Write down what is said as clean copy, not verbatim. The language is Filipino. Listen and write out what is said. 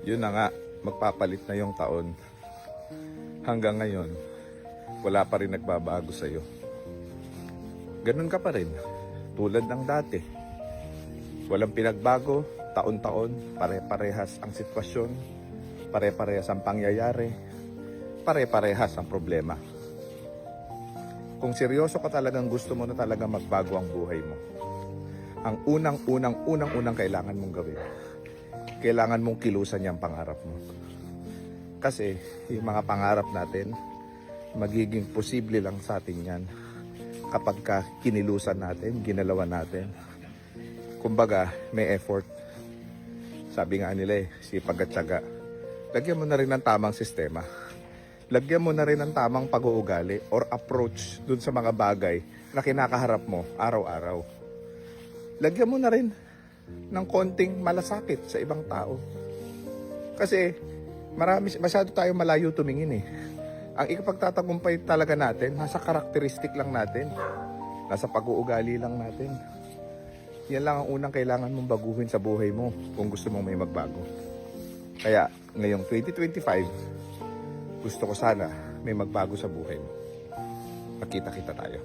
Yun na nga, magpapalit na yung taon. Hanggang ngayon, wala pa rin nagbabago sa'yo. Ganun ka pa rin, tulad ng dati. Walang pinagbago, taon-taon, pare-parehas ang sitwasyon, pare-parehas ang pangyayari, pare-parehas ang problema. Kung seryoso ka talagang gusto mo na talaga magbago ang buhay mo, ang unang kailangan mong gawin, kailangan mong kilusan yung pangarap mo. Kasi yung mga pangarap natin, magiging posible lang sa atin yan kapag ka kinilusan natin, ginalawan natin. Kumbaga, may effort. Sabi nga nila sipag at tiyaga. Lagyan mo na rin ng tamang sistema. Lagyan mo na rin ng tamang pag-uugali or approach dun sa mga bagay na kinakaharap mo araw-araw. Lagyan mo na rin ng konting malasakit sa ibang tao. Kasi masyado tayo malayo tumingin. Ang ikapagtatagumpay talaga natin, nasa karakteristik lang natin. Nasa pag-uugali lang natin. Yan lang ang unang kailangan mong baguhin sa buhay mo kung gusto mong may magbago. Kaya ngayong 2025, gusto ko sana may magbago sa buhay mo. Magkita-kita tayo.